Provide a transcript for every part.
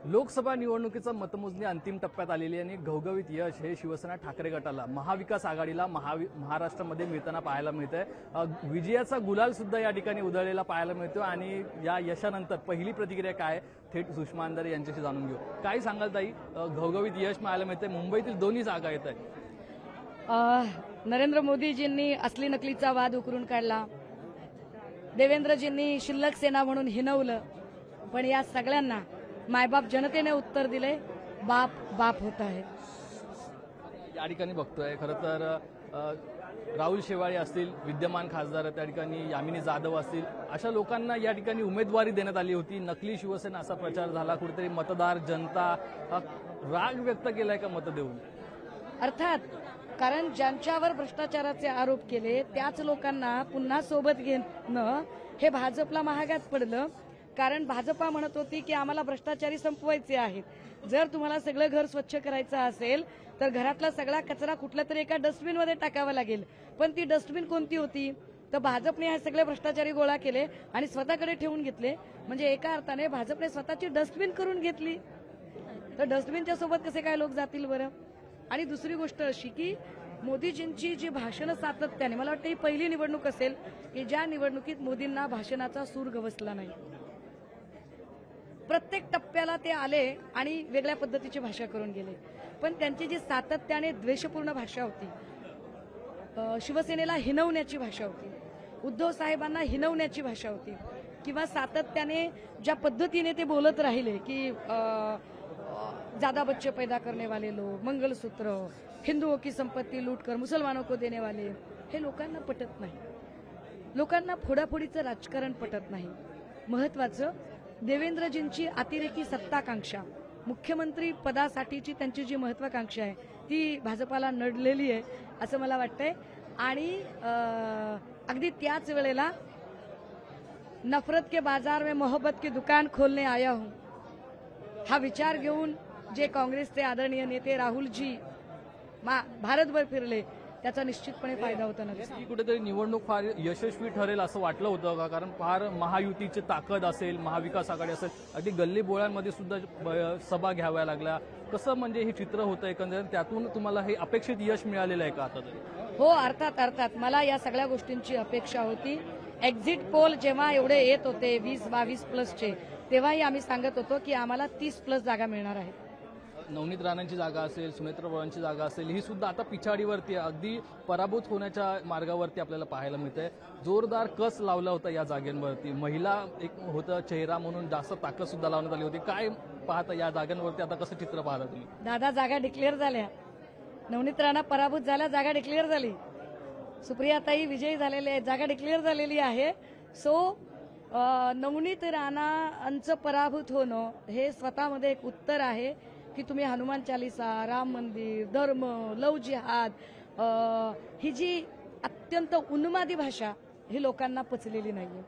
लोकसभा निवडणुकीचा मतमोजणी अंतिम टप्प्यात आलेली आणि घवघवीत यश हे शिवसेना ठाकरे गटाला महाविकास आघाडीला महाराष्ट्रामध्ये मिळताना पाहायला मिळतंय। विजयाचा गुलाल सुद्धा या ठिकाणी उधळलेला पाहायला मिळतो आणि या यशानंतर पहिली प्रतिक्रिया काय थेट सुषमा अंधारे यांच्याशी जाणून घेऊ। काय सांगाल ताई, घवघवीत यश पाहायला मिळतंय, मुंबईतील दोन्ही जागा येत आहेत। नरेंद्र मोदीजींनी असली नकलीचा वाद उकरून काढला, देवेंद्रजींनी शिल्लक सेना म्हणून हिनवलं, पण या सगळ्यांना मायबाप जनतेने उत्तर दिले, बाप बाप होता है। या ठिकाणी बघतोय खरं तर राहुल शेवाळे असतील, विद्यमान खासदार त्या ठिकाणी यामिनी जाधव असतील, अशा लोकांना या ठिकाणी उमेदवारी देण्यात आली होती। नकली शिवसेना असा प्रचार झाला, कुठेतरी मतदार जनता राग व्यक्त केलाय का मत देऊन? अर्थात, कारण ज्यांच्यावर भ्रष्टाचाराचे आरोप केले त्याच लोकांना पुन्हा सोबत घेणं हे भाजपला महागात पडलं। कारण भाजपा म्हणत होती की आम्हाला भ्रष्टाचारी संपवायचे आहेत। जर तुम्हाला सगळं घर स्वच्छ करायचं असेल तर घरातला सगळा कचरा कुठल्या तरी एका डस्टबिनमध्ये टाकावा लागेल, पण ती डस्टबिन कोणती होती? तर भाजपने हे सगळे भ्रष्टाचारी गोळा केले आणि स्वतःकडे ठेवून घेतले। म्हणजे एका अर्थाने भाजपने स्वतःची डस्टबिन करून घेतली, तर डस्टबिनच्या सोबत कसे काय लोक जातील बरं? आणि दुसरी गोष्ट अशी की मोदीजींची जी भाषणं सातत्याने, मला वाटतं ही पहिली निवडणूक असेल की ज्या निवडणुकीत मोदींना भाषणाचा सूर गवसला नाही। प्रत्येक टप्प्याला ते आले आणि वेगळ्या पद्धतीची भाषा करून गेले, पण त्यांची जी सातत्याने द्वेषपूर्ण भाषा होती, शिवसेनेला हिनवण्याची भाषा होती, उद्धव साहेबांना हिनवण्याची भाषा होती, किंवा सातत्याने ज्या पद्धतीने ते बोलत राहिले की ज्यादा बच्चे पैदा करने वाले लोग, मंगलसूत्र, हिंदुओं की संपत्ती लूटकर मुसलमानों को देने वाले, हे लोकांना पटत नाही। लोकांना फोडाफोडीचं राजकारण पटत नाही। महत्वाचं, देवेंद्रजींची अतिरेकी सत्ताकांक्षा, मुख्यमंत्री पदासाठीची त्यांची जी महत्वाकांक्षा आहे ती भाजपाला नडलेली आहे असं मला वाटतंय। आणि अगदी त्याच वेळेला नफरत के बाजार में मोहब्बत की दुकान खोलने आया हूं हा विचार घेऊन जे काँग्रेसचे आदरणीय नेते राहुलजी भारतभर फिरले, त्याचा निश्चितपणे फायदा होता ना। कुठेतरी निवडणूक फार यशस्वी ठरेल असं वाटलं होतं का? कारण फार महायुतीची ताकद असेल, महाविकास आघाडी असेल, अगदी गल्ली बोळ्यांमध्ये सुद्धा सभा घ्याव्या लागल्या, कसं म्हणजे हे चित्र होतं एकंदरीत? त्यातून तुम्हाला हे अपेक्षित यश मिळालेलं आहे का आता तरी? हो, अर्थात मला या सगळ्या गोष्टींची अपेक्षा होती। एक्झिट पोल जेव्हा एवढे येत होते 20-22 प्लसचे, तेव्हाही आम्ही सांगत होतो की आम्हाला 30 प्लस जागा मिळणार आहेत। नवनीत राणांची जागा असेल, सुनेत्र भोळांची जागा असेल, ही सुद्धा आता पिछाडीवरती, अगदी पराभूत होण्याच्या मार्गावरती आपल्याला पाहायला मिळतंय। जोरदार कस लावला होता या जागांवरती, महिला एक होतं चेहरा म्हणून जास्त ताकद सुद्धा लावण्यात आली होती। काय पाहता या जागांवरती, आता कसं चित्र पाहता तुम्ही? दादा, जागा डिक्लेअर झाल्या, नवनीत राणा पराभूत झाल्या, जागा डिक्लेअर झाली, सुप्रियाताई विजयी झालेले आहेत, जागा डिक्लेअर झालेली आहे। सो नवनीत राणांचं पराभूत होणं हे स्वतःमध्ये एक उत्तर आहे की तुम्ही हनुमान चालीसा, राम मंदिर, धर्म, लव जिहाद, ही जी अत्यंत उन्मादी भाषा ही लोकांना पचलेली नाहीये,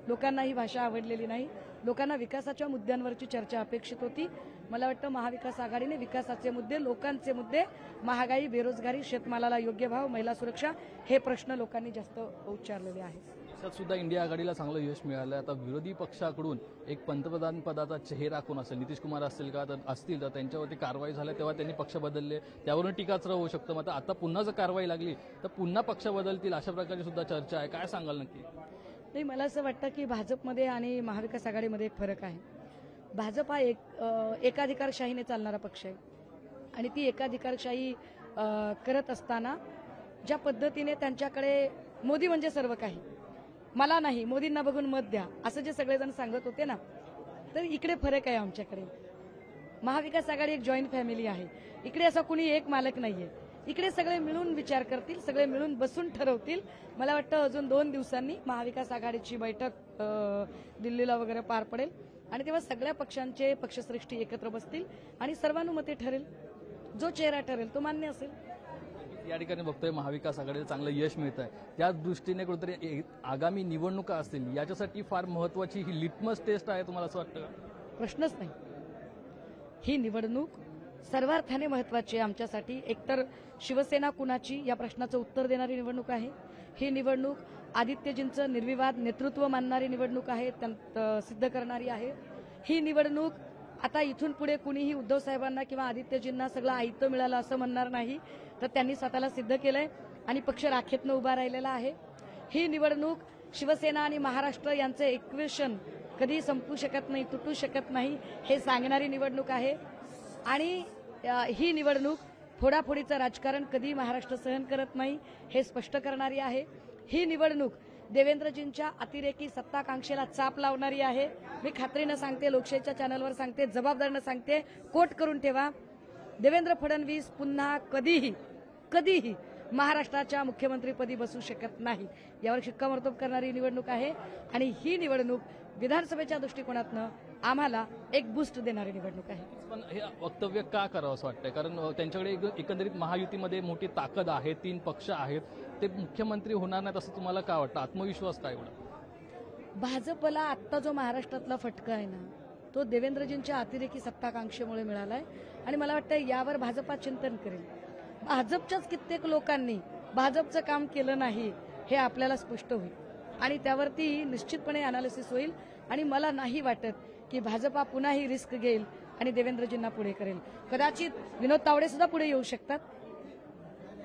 लोकांना ही भाषा आवडलेली नाही। लोकांना विकासाच्या मुद्द्यांवरची चर्चा अपेक्षित होती। मला वाटतं महाविकास आघाडीने विकासाचे मुद्दे, लोकांचे मुद्दे, महागाई, बेरोजगारी, शेतमालाला योग्य भाव, महिला सुरक्षा हे प्रश्न लोकांनी जास्त उच्चारलेले आहेत। त्यात सुद्धा इंडिया आघाडीला चांगलं यश मिळालं। आता विरोधी पक्षाकडून एक पंतप्रधान पदाचा चेहरा कोण असेल, नितीश कुमार असतील का? असतील तर त्यांच्यावरती कारवाई झाली, तेव्हा त्यांनी पक्ष बदलले, त्यावरून टीकास्त्र होऊ शकतं। मग आता पुन्हा जर कारवाई लागली तर पुन्हा पक्ष बदलतील, अशा प्रकारची सुद्धा चर्चा आहे। काय सांगाल नक्की? नाही, मला असं वाटतं की भाजपमध्ये आणि महाविकास आघाडीमध्ये एक फरक आहे। भाजप हा एकाधिकारशाहीने चालणारा पक्ष आहे आणि ती एकाधिकारशाही करत असताना ज्या पद्धतीने त्यांच्याकडे मोदी म्हणजे सर्व काही, मला नाही, मोदींना बघून मत द्या, असं जे सगळेजण सांगत होते ना, तर इकडे फरक आहे आमच्याकडे। महाविकास आघाडी एक जॉईंट फॅमिली आहे, इकडे असा कुणी एक मालक नाहीये, इकडे सगळे मिळून विचार करतील, सगळे मिळून बसून ठरवतील। मला वाटतं अजून 2 दिवसांनी महाविकास आघाडीची बैठक दिल्लीला वगैरे पार पडेल आणि तेव्हा सगळ्या पक्षांचे पक्षश्रेष्ठी एकत्र बसतील आणि सर्वानुमते ठरेल, जो चेहरा ठरेल तो मान्य असेल। या ठिकाणी बघतोय महाविकास आघाडीला चांगलं यश मिळत आहे, त्या दृष्टीने कुठेतरी आगामी निवडणुका असतील याच्यासाठी फार महत्वाची ही लिटमस टेस्ट आहे, तुम्हाला असं वाटतं का? प्रश्नच नाही, ही निवडणूक सर्वार्थाने महत्वाची आहे आमच्यासाठी। एकतर शिवसेना कुणाची या प्रश्नाचं उत्तर देणारी निवडणूक आहे ही निवडणूक, आदित्यजींचं निर्विवाद नेतृत्व मानणारी निवडणूक आहे, सिद्ध करणारी आहे ही निवडणूक। आता इथून पुढे कुणीही उद्धव साहेबांना किंवा आदित्यजींना सगळं आयतं मिळालं असं म्हणणार नाही. तर त्यांनी स्वतःला सिद्ध केलंय आणि पक्ष राखेतनं उभा राहिलेला आहे. ही निवडणूक शिवसेना आणि महाराष्ट्र यांचे इक्वेशन कधी संपू शकत नाही, तुटू शकत नाही हे सांगणारी निवडणूक आहे. आणि ही निवडणूक फोडाफोडीचं राजकारण कधी महाराष्ट्र सहन करत नाही हे स्पष्ट करणारी आहे. ही निवडणूक देवेंद्रजींच्या अतिरेकी सत्ताकांक्षेला चाप लावणारी आहे. मी खात्रीनं सांगते, लोकशाहीच्या चॅनलवर सांगते, जबाबदारीनं सांगते, कोट करून ठेवा, देवेंद्र फडणवीस पुन्हा कधीही महाराष्ट्राच्या मुख्यमंत्रीपदी बसू शकत नाही. यावर शिक्कामोर्तब करणारी निवडणूक आहे. आणि ही निवडणूक विधानसभेच्या दृष्टिकोनातनं आम्हाला एक बूस्ट देणारी निवडणूक आहे. पण हे वक्तव्य का करावं असं वाटतंय? कारण त्यांच्याकडे एकंदरीत महायुतीमध्ये मोठी ताकद आहे, 3 पक्ष आहेत, ते मुख्यमंत्री होणार नाहीत असं तुम्हाला काय वाटतं? आत्मविश्वास काय एवढा? भाजपला आत्ता जो महाराष्ट्रातला फटका आहे ना, तो देवेंद्रजींच्या अतिरेकी सत्ताकांक्षेमुळे मिळालाय. आणि मला वाटतं यावर भाजपा चिंतन करेल. भाजपच्याच कित्येक लोकांनी भाजपचं काम केलं नाही हे आपल्याला स्पष्ट होईल आणि त्यावरती निश्चितपणे अनालिसिस होईल. आणि मला नाही वाटत की भाजपा पुन्हा ही रिस्क घेईल आणि देवेंद्रजींना पुढे करेल. कदाचित विनोद तावडे सुद्धा पुढे येऊ शकतात.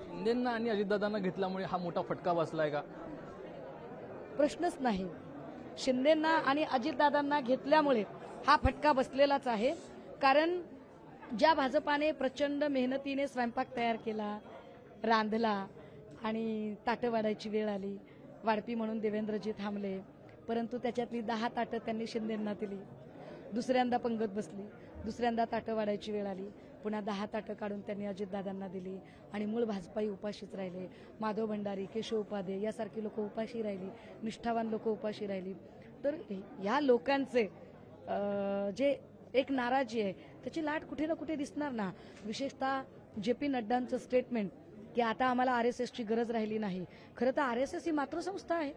शिंदेंना आणि अजितदादांना घेतल्यामुळे हा मोठा फटका बसलाय का? प्रश्नच नाही. शिंदेंना आणि अजितदादांना घेतल्यामुळे हा फटका बसलेलाच आहे. कारण ज्या भाजपाने प्रचंड मेहनतीने स्वयंपाक तयार केला, रांधला आणि ताटं वाढायची वेळ आली, वाढपी म्हणून देवेंद्रजी थांबले, परंतु त्याच्यातली 10 ताटं त्यांनी शिंदेंना दिली. दुसऱ्यांदा पंगत बसली, दुसऱ्यांदा ताटं वाढायची वेळ आली, पुन्हा 10 ताटं काढून त्यांनी अजितदादांना दिली आणि मूळ भाजपाई उपाशीच राहिले. माधव भंडारी, केशव उपाध्ये यासारखी लोक उपाशी राहिली, निष्ठावान लोक उपाशी राहिली. तर या लोकांचे जे एक नाराजी आहे त्याची लाट कुठे ना कुठे दिसणार ना. विशेषतः JP नड्डांचं स्टेटमेंट की आता आम्हाला RSSची गरज राहिली नाही. खरं तर RSS ही मातृसंस्था आहे.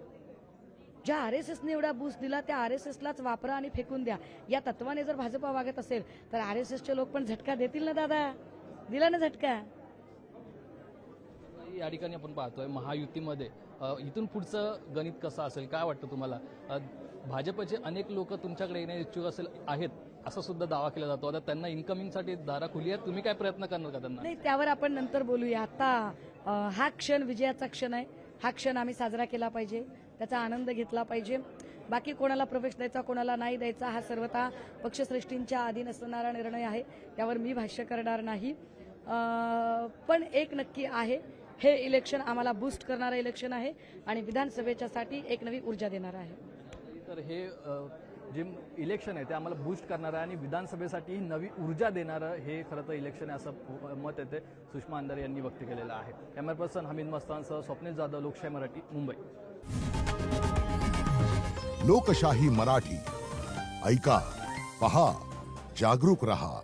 ज्या RSSने एवढा बूस्ट दिला त्या RSSलाच वापरा आणि फेकून द्या या तत्वाने जर भाजपा वागत असेल तर RSSचे लोक पण झटका देतील ना दादा. दिला ना झटका. या ठिकाणी आपण पाहतोय महायुतीमध्ये इथून पुढचं गणित कसं असेल काय वाटतं तुम्हाला? भाजपचे अनेक लोक तुमच्याकडे येण्यास इच्छुक आहेत असा सुद्धा दावा केला जातो. आता त्यांना इन्कमिंगसाठी दारा खुली आहेत. तुम्ही काय प्रयत्न करणार का त्यांना? नाही, त्यावर आपण नंतर बोलूया. आता हा क्षण विजयाचा क्षण आहे. हा क्षण आम्ही साजरा केला पाहिजे, त्याचा आनंद घेतला पाहिजे. बाकी कोणाला प्रवेश द्यायचा कोणाला नाही द्यायचा हा सर्वता पक्षश्रेष्ठींच्या अधीन असणारा निर्णय आहे. त्यावर मी भाष्य करणार नाही. पण एक नक्की आहे, हे इलेक्शन आम्हाला बूस्ट करणारं इलेक्शन आहे आणि विधानसभेच्यासाठी एक नवी ऊर्जा देणार आहे. तर हे जे इलेक्शन आहे ते आम्हाला बूस्ट करणार आहे आणि विधानसभेसाठी नवी ऊर्जा देणारं हे खरं तर इलेक्शन आहे असं मत येते सुषमा अंधारे यांनी व्यक्त केलेलं आहे. कॅमेरा पर्सन हमीद मस्तानसह स्वप्नील जाधव, लोकशाही मराठी, मुंबई. लोकशाही मराठी ऐका, पहा, जागरूक रहा.